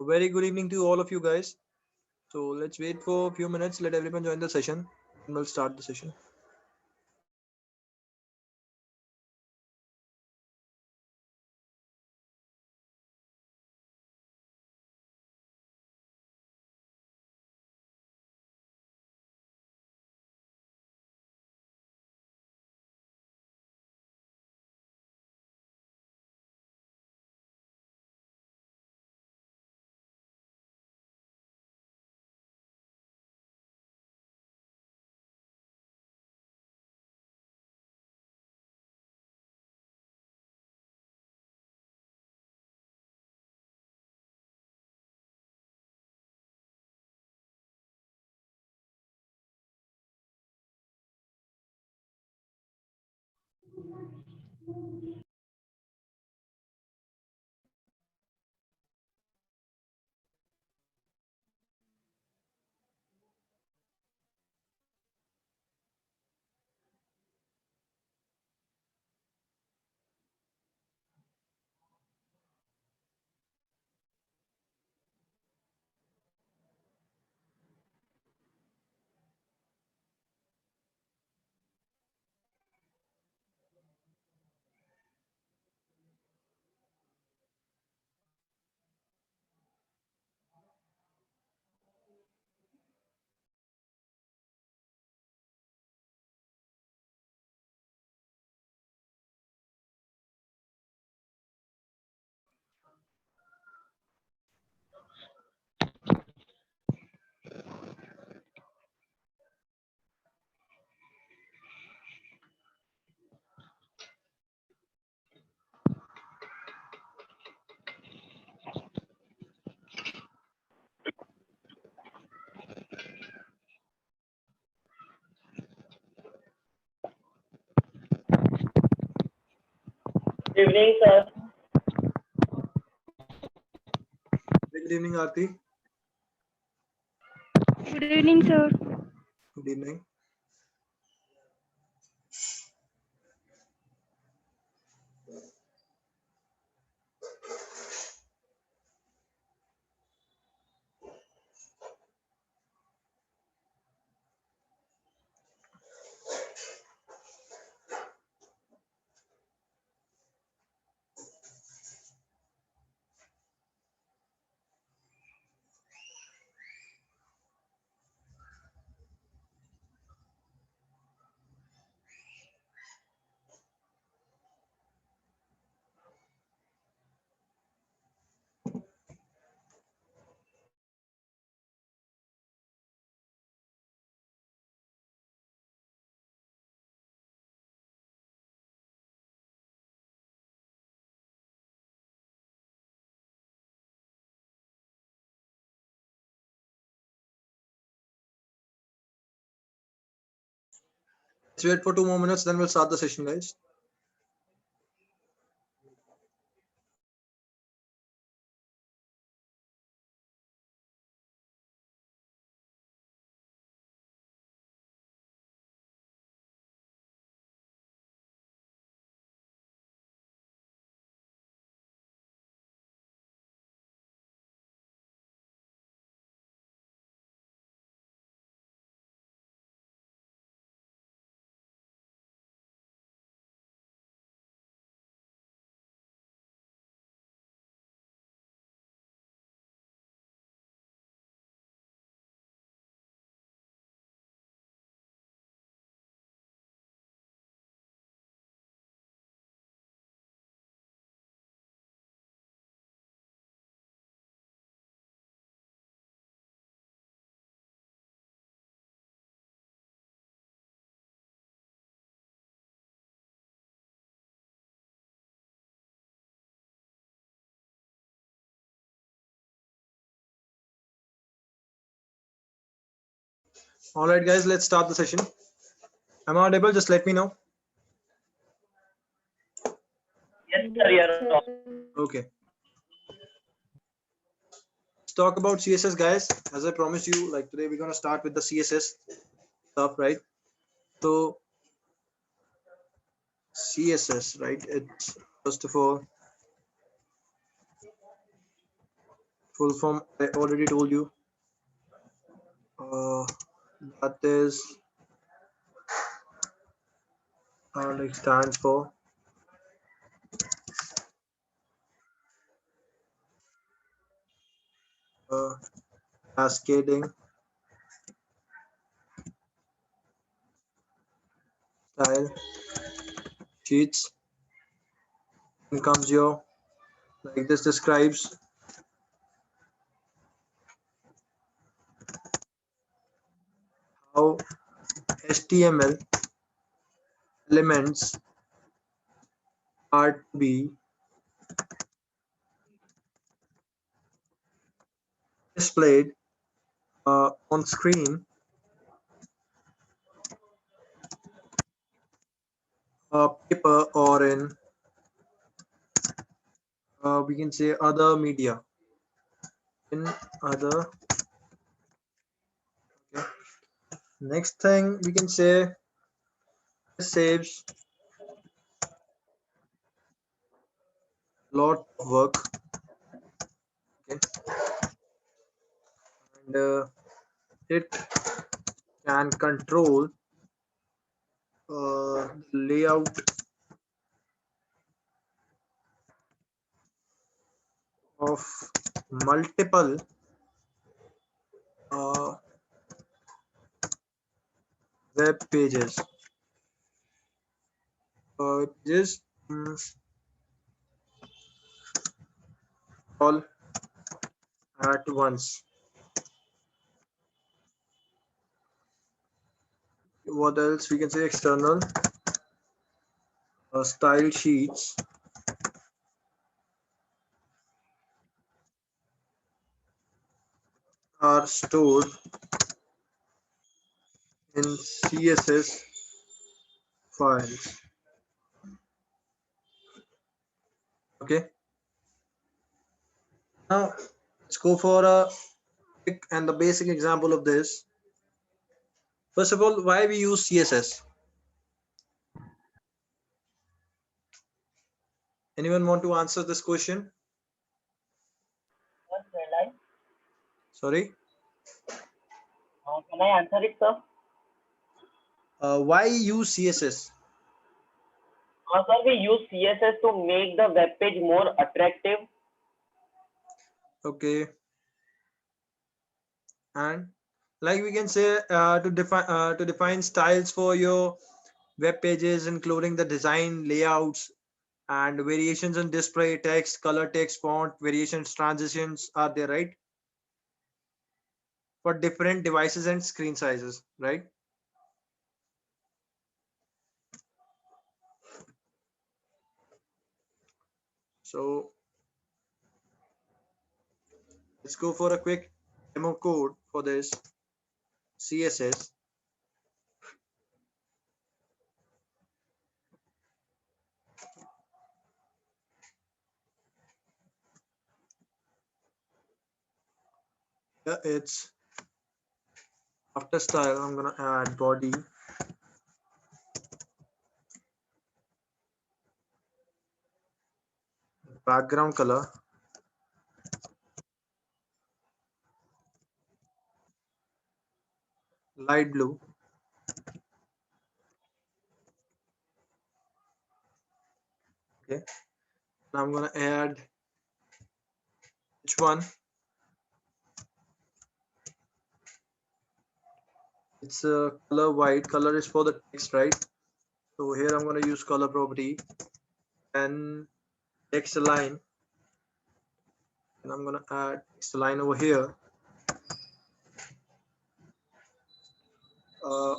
Very good evening to all of you guys. So let's wait for a few minutes. Let everyone join the session, and we'll start the session. Good evening, sir. Good evening, Aarti. Good evening, sir. Good evening. Let's wait for 2 more minutes, then we'll start the session, guys. All right, guys, let's start the session. Am I audible? Just let me know. Yes, sir. You're Okay. Let's talk about CSS, guys. As I promised you, like today we're gonna start with the CSS stuff, right? So CSS, right? It's first of all Full form I already told you. That is like stands for uh, cascading style sheets. Then comes your, like this describes how HTML elements are to be displayed on screen, paper, or in we can say other media. In other, okay. Next thing we can say, saves lot of work. Okay, and it can control layout of multiple uh, web pages. Just all at once. What else we can say? External style sheets are stored in CSS files. Okay. Now let's go for a quick and the basic example of this. First of all, why we use CSS? Anyone want to answer this question? Yes, shall I? Sorry. Can I answer it, sir? Why use CSS? Sir, we use CSS to make the web page more attractive. Okay. And like we can say to define styles for your web pages, including the design, layouts, and variations in display, text, color, text, font, variations, transitions are there, right? For different devices and screen sizes, right? So let's go for a quick demo code for this CSS. Yeah, it's after style. I'm gonna add body, background color, light blue. Okay, now I'm gonna add which one? It's color white. Color is for the text, right? So here I'm gonna use color property and text align, and I'm gonna add text align over here.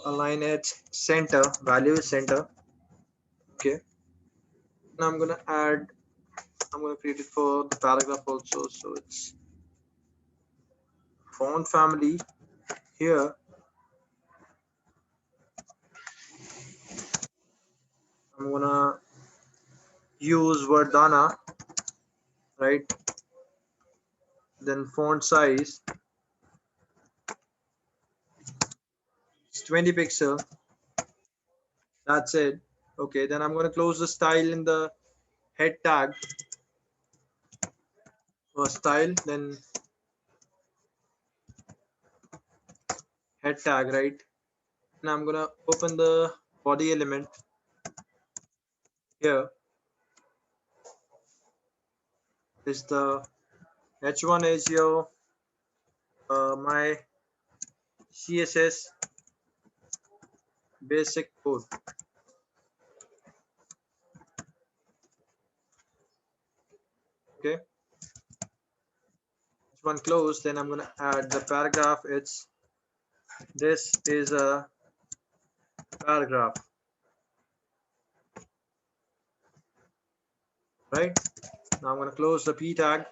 Align at center. Value is center. Okay. Now I'm gonna add. I'm gonna create it for the paragraph also. So it's font family here. I'm gonna use Verdana, right? Then font size, it's 20 pixel. That's it. Okay, then I'm gonna close the style in the head tag for style. Then head tag, right? And I'm gonna open the body element here. Is the h1 is your my CSS basic code. Okay, h1 close. Then I'm gonna add the paragraph. This is a paragraph, right? Now I'm gonna close the p tag.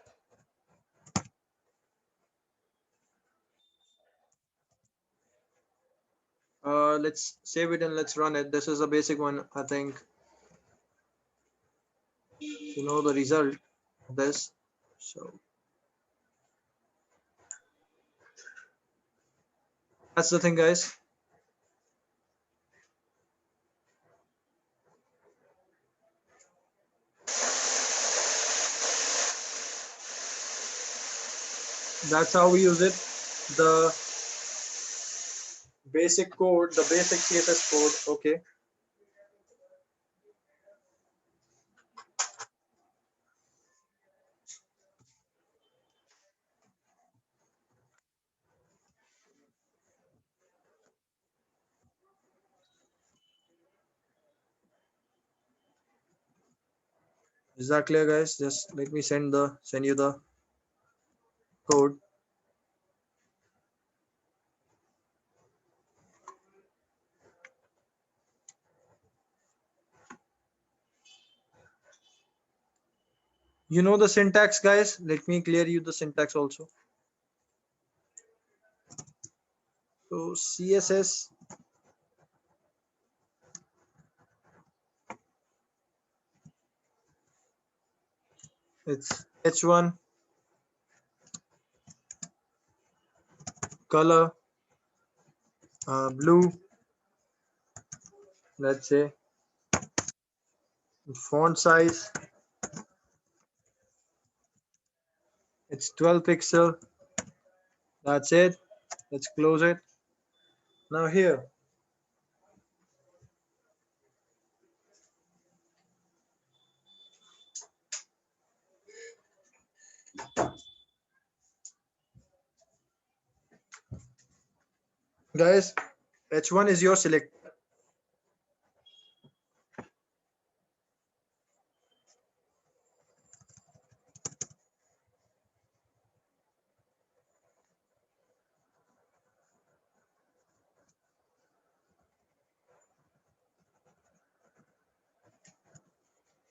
Let's save it and let's run it. This is a basic one. I think you know the result of this. So that's the thing, guys. That's how we use it. The basic code, the basic CSS code. Okay. Is that clear, guys? Just let me send you the code. You know the syntax, guys. Let me clear you the syntax also. So CSS, it's h1 color, blue, let's say. Font size, it's 12 pixel. That's it. Let's close it. Now here, guys, h1 is your select.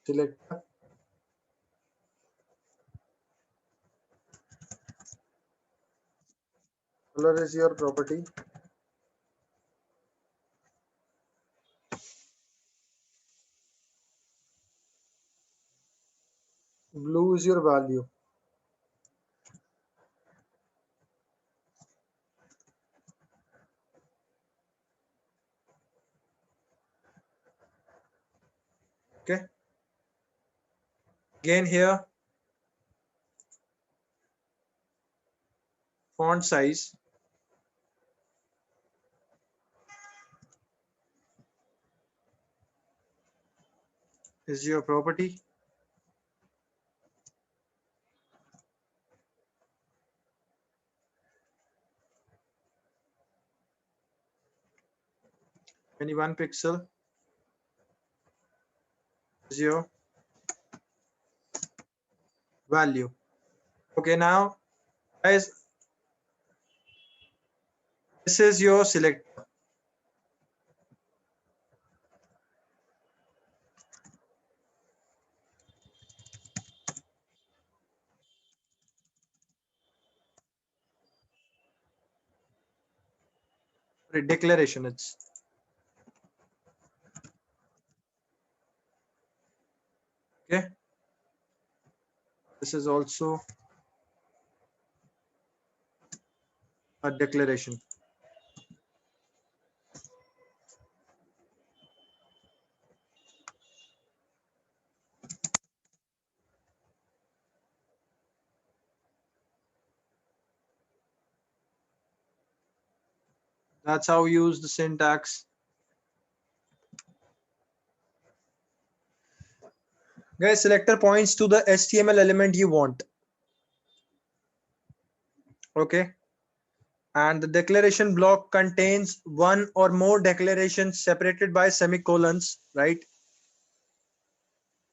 Select. Color is your property. Blue is your value. Okay. Again here, font size is your property. Twenty one pixel is your value. Okay, now guys, this is your select. Declaration. It's okay. This is also a declaration. That's how we use the syntax. Guys, selector points to the HTML element you want. Okay. And the declaration block contains one or more declarations separated by semicolons, right?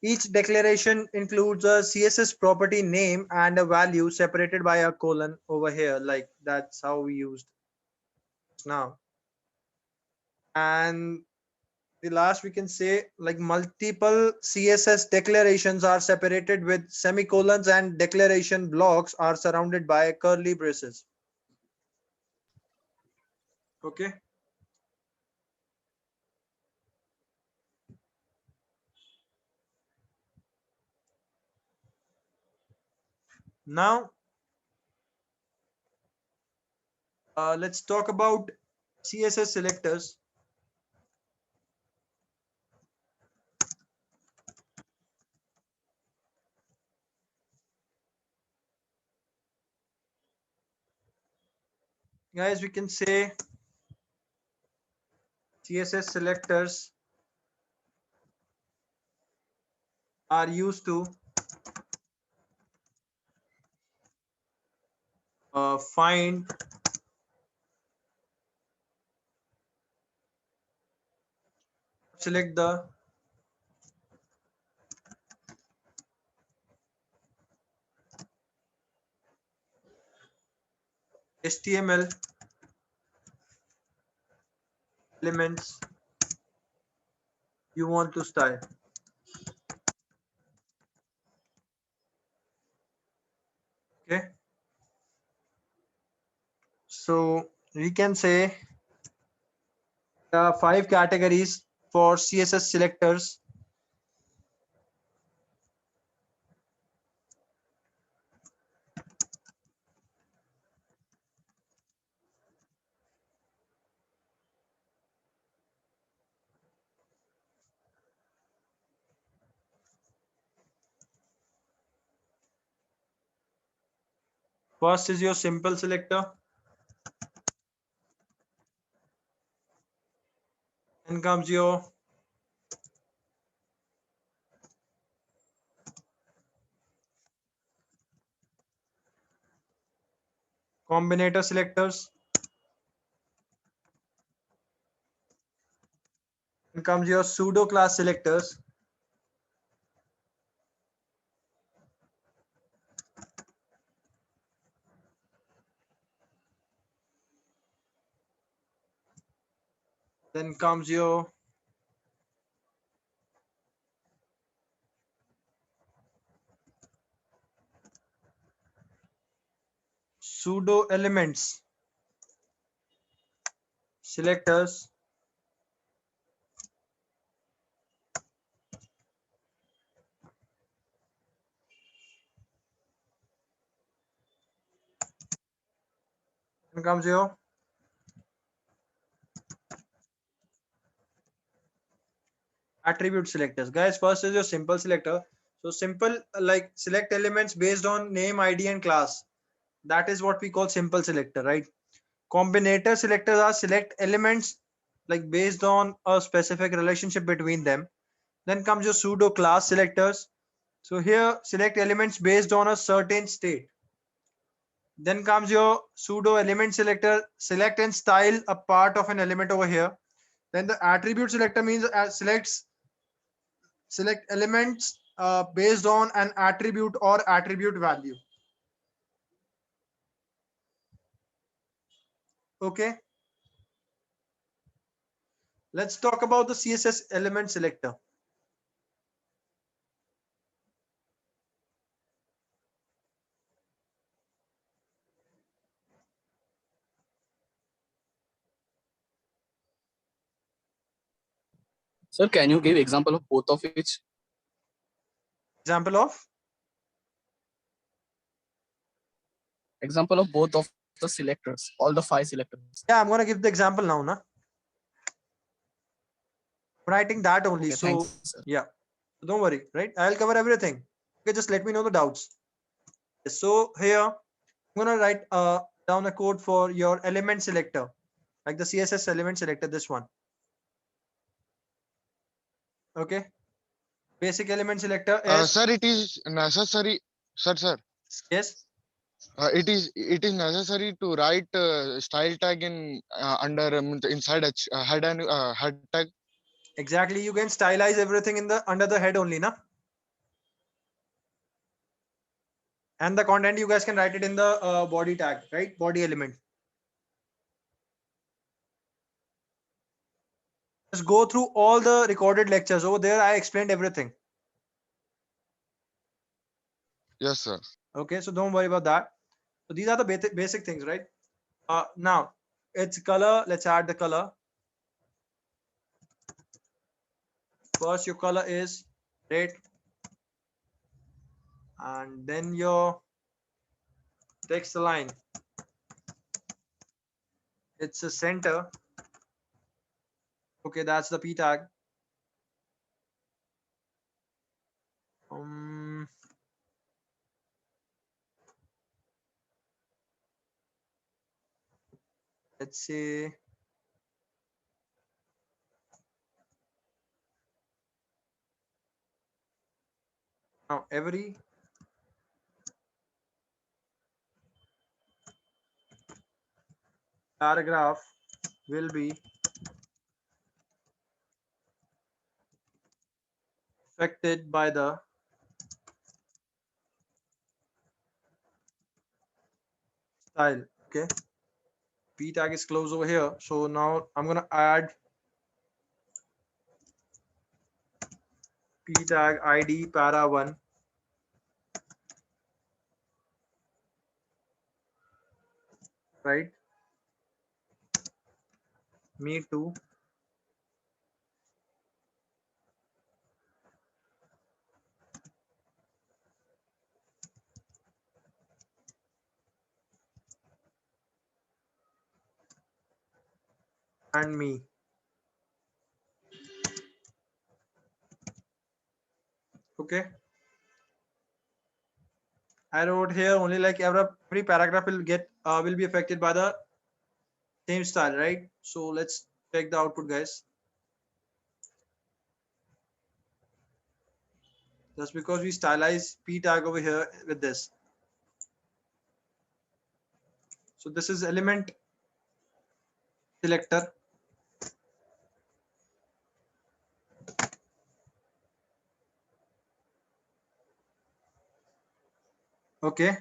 Each declaration includes a CSS property name and a value separated by a colon over here. Like that's how we used now. And the last we can say, like, multiple CSS declarations are separated with semicolons and declaration blocks are surrounded by curly braces. Okay. Now let's talk about CSS selectors. Guys, we can say CSS selectors are used to find select the HTML elements you want to style. Okay, so we can say 5 categories for CSS selectors. First is your simple selector, then comes your combinator selectors, then comes your pseudo class selectors, then comes your pseudo elements selectors, then comes your attribute selectors. Guys, first is your simple selector. So simple, like, select elements based on name, ID, and class. That is what we call simple selector, right? Combinator selectors are select elements like based on a specific relationship between them. Then comes your pseudo class selectors. So here select elements based on a certain state. Then comes your pseudo element selector, select and style a part of an element over here. Then the attribute selector means select elements based on an attribute or attribute value. Okay, let's talk about the CSS element selector. Sir, can you give example of both of each? Example of Both of the selectors, all the 5 selectors. yeah, I'm gonna give the example now, na. I'm writing that only. Okay, So thanks, sir. yeah, don't worry, right? I'll cover everything. Okay, just let me know the doubts. So here I'm gonna write down a code for your element selector. like the CSS element selector, this one. Okay, basic element selector is, Sir, it is necessary, sir. yes, It is necessary to write style tag in under inside head and head tag. exactly. You can stylize everything in the under the head only, na? And the content you guys can write it in the body tag, right? Body element. Just go through all the recorded lectures over there. I explained everything. Yes, sir. Okay, so don't worry about that. So these are the basic things, right? Now it's color. Let's add the color. First, your color is red, and then your text align. It's a center. Okay, that's the p tag. Um, let's say now every paragraph will be affected by the style. Okay, p tag is closed over here. So now I'm gonna add p tag id para 1, right? Me too. And me. Okay, I wrote here only like every paragraph will be affected by the same style, right? So let's check the output, guys. Just because we stylize p tag over here with this. So this is element selector. Okay,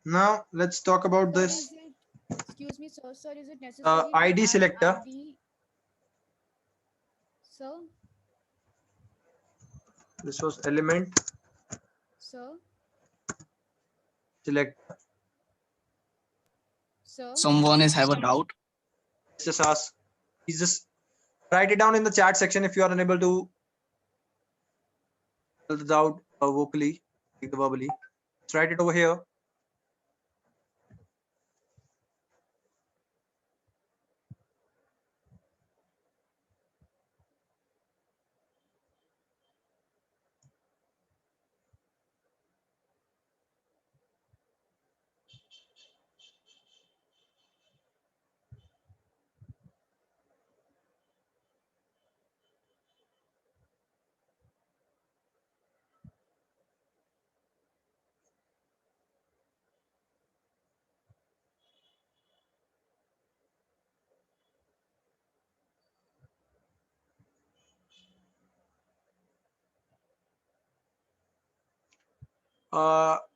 now let's talk about Sir, this is it, excuse me, sir, is it necessary to id add selector. ID? Sir, This was element sir, selector. sir, Someone is have a doubt. Let's just ask. Please just write it down in the chat section if you are unable to spell it out vocally, like the verbally. Let's write it over here.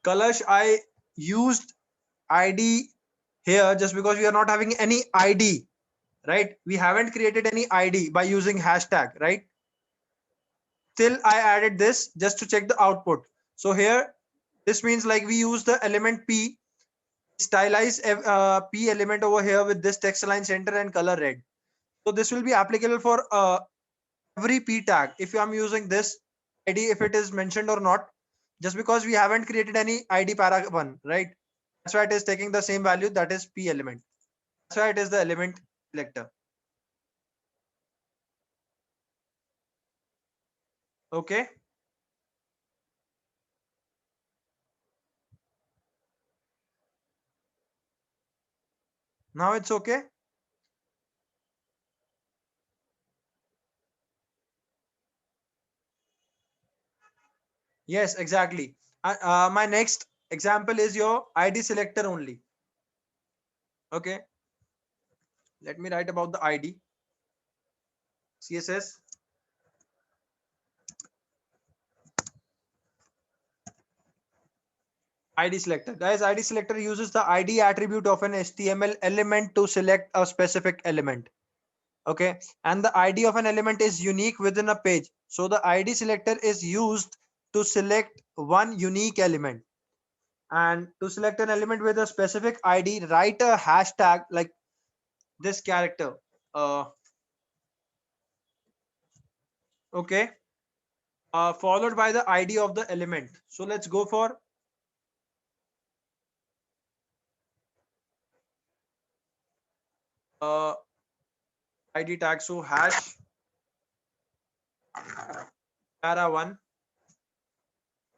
Kalash, I used ID here just because we are not having any ID, right? We haven't created any ID by using hashtag, right? Still, I added this just to check the output. So here, this means like we use the element P, stylize P element over here with this text align center and color red. So this will be applicable for every P tag. If I'm using this ID, if it is mentioned or not, just because we haven't created any ID para 1, right? That's why it is taking the same value, that is P element. That's why it is the element selector. Okay. Now it's okay. Yes, exactly. My next example is your ID selector only. Okay, let me write about the ID. CSS ID selector. Guys, ID selector uses the ID attribute of an HTML element to select a specific element. Okay, and the ID of an element is unique within a page. So the ID selector is used to select one unique element. And to select an element with a specific ID, write a hashtag like this character. Okay, followed by the ID of the element. So let's go for ID tag. So hash para1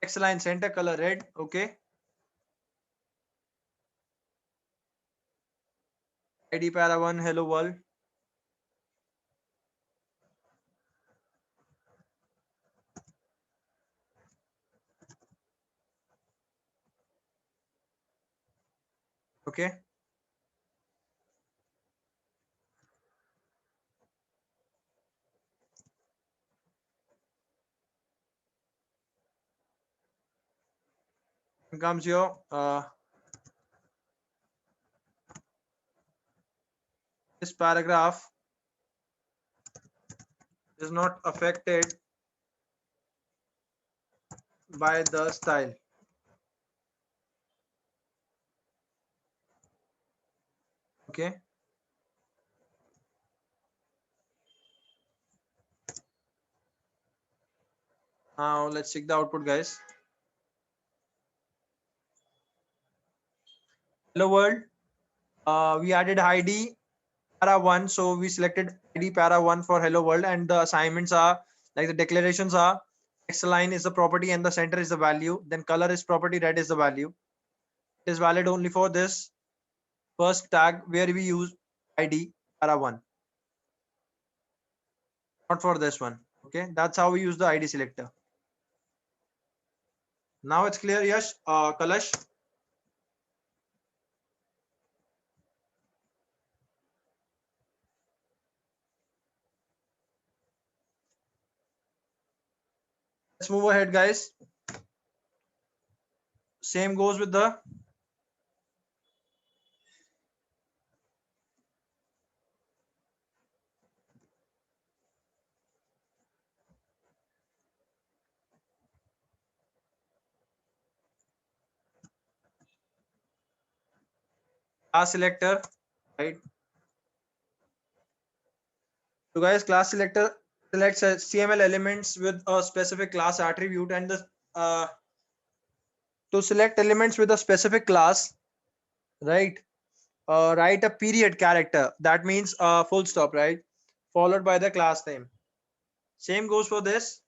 text line center color red. Okay, ID para1 hello world. Okay, comes your this paragraph is not affected by the style. Okay, now let's check the output, guys. Hello world. We added ID para1, so we selected ID para1 for hello world, and the assignments are like the declarations are text line is the property and the center is the value, then color is property, red is the value. It is valid only for this first tag where we use ID para1, not for this one. Okay, that's how we use the ID selector. Now it's clear, Yash. Kalash. Let's move ahead, guys. Same goes with the class selector, right? So guys, class selector selects HTML elements with a specific class attribute, and the to select elements with a specific class, right? Write a period character. That means full stop, right? Followed by the class name. Same goes for this.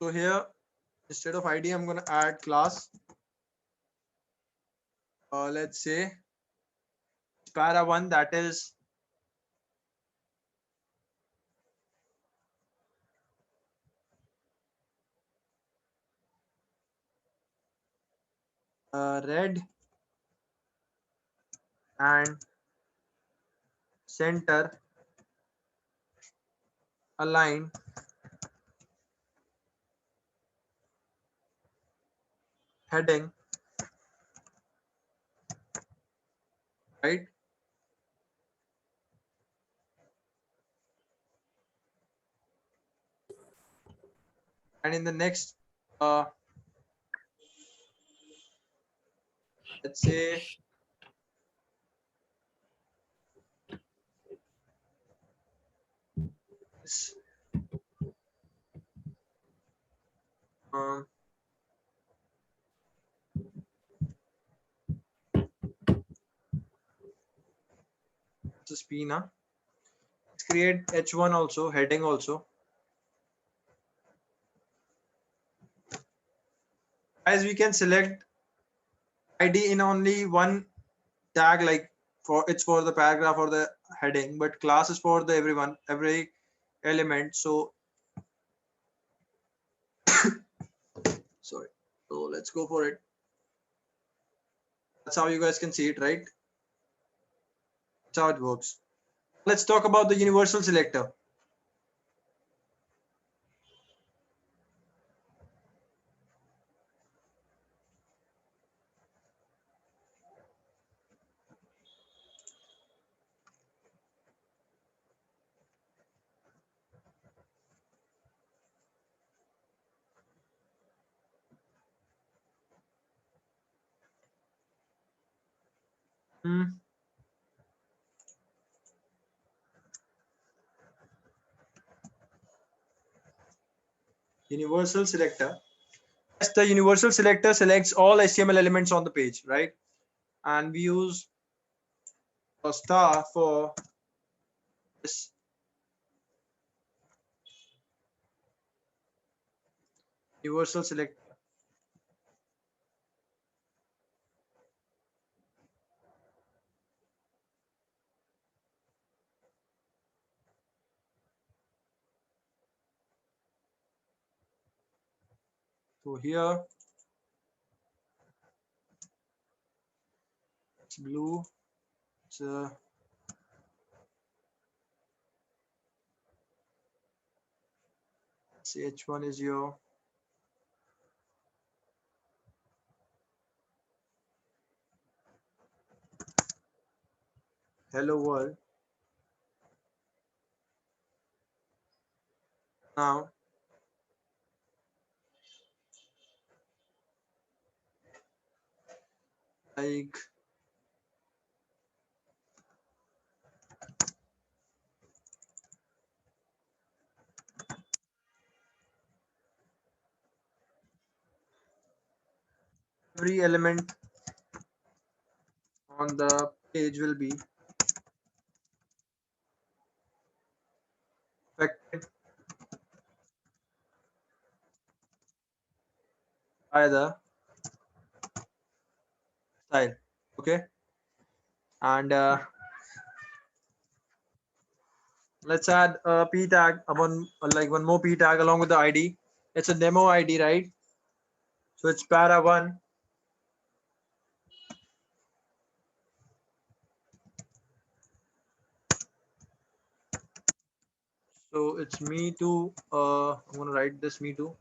So here, instead of ID, I'm gonna add class. Let's say para1, that is red and center align heading, right? And in the next, let's say this, um, is P now. Let's create H1 also, heading also. As we can select ID in only one tag, like it's for the paragraph or the heading, but class is for the every element. So sorry. So let's go for it. That's how you guys can see it, right? That's how it works. Let's talk about the universal selector. Universal selector. Yes, the universal selector selects all HTML elements on the page, right? And we use a star for this universal selector. So here it's blue. It's H1 is your hello world. Now like every element on the page will be affected by the style. Okay, and let's add a p tag, one more p tag along with the ID. It's a demo ID, right? So it's para1. So it's me too. I'm gonna write this me too.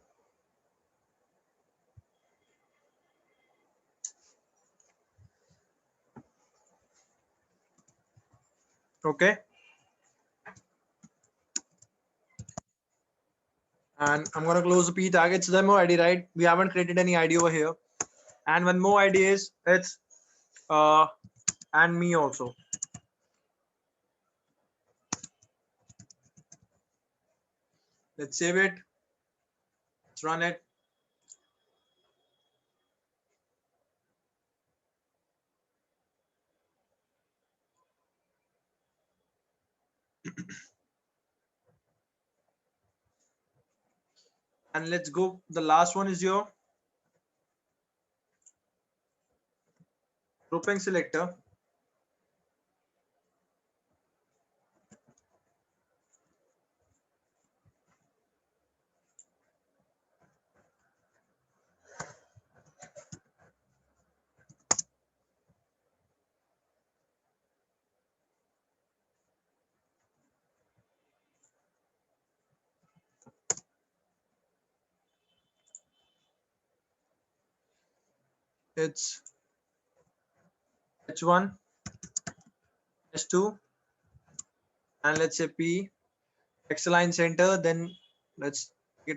Okay. And I'm gonna close the p tag. It's demo ID, right? We haven't created any ID over here. And one more ID is it's and me also. Let's save it. Let's run it. And let's go. The last one is your grouping selector. It's H1, H2, and let's say P. X line center. Then let's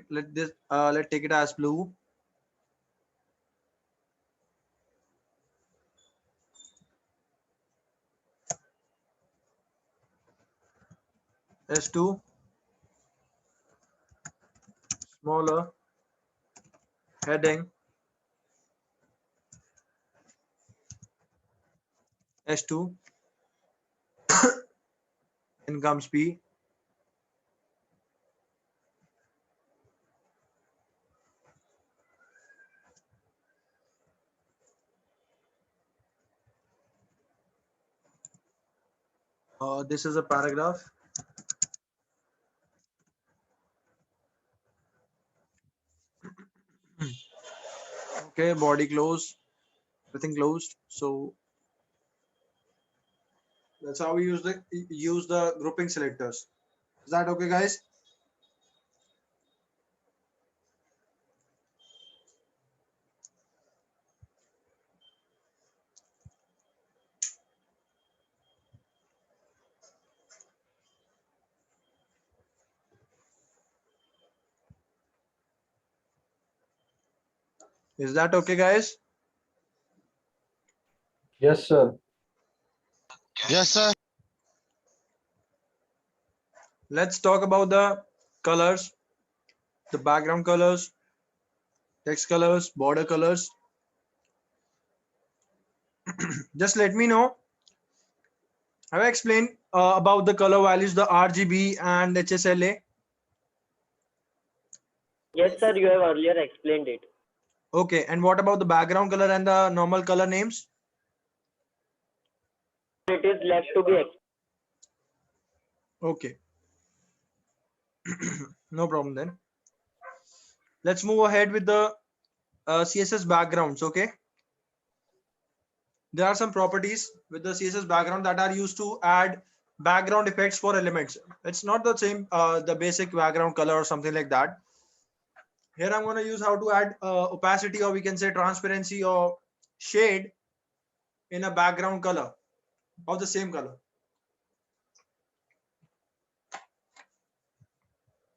let's take it as blue. S2 smaller heading. S2 Then comes P. This is a paragraph. Okay, body closed, everything closed. So that's how we use the grouping selectors. Is that okay, guys? Is that okay, guys? Yes, sir. Yes, sir. Let's talk about the colors, the background colors, text colors, border colors. Just let me know. Have I explained about the color values, the RGB and HSLA? Yes, sir, you have earlier explained it. Okay, and what about the background color and the normal color names? It is left to be explained. Okay. No problem then. Let's move ahead with the CSS backgrounds. Okay. There are some properties with the CSS background that are used to add background effects for elements. It's not the same, the basic background color or something like that. Here I'm going to use how to add opacity, or we can say transparency or shade in a background color of the same color.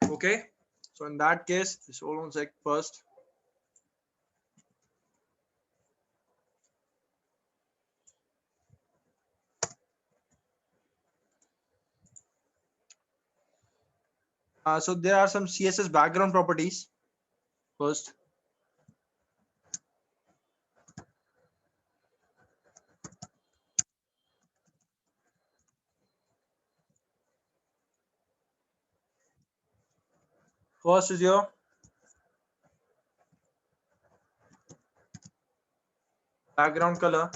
Okay. So in that case, just hold on a sec first. So there are some CSS background properties. First, first is your background color.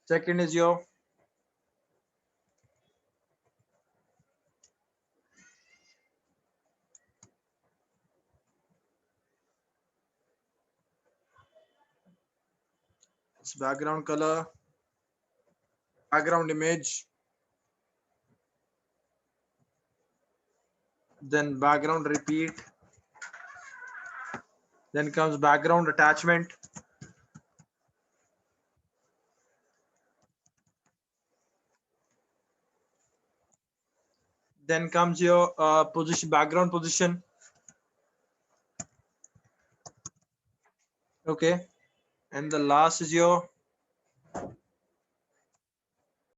Second is your background color, background image, then background repeat, then comes background attachment, then comes your position, background position. Okay, and the last is your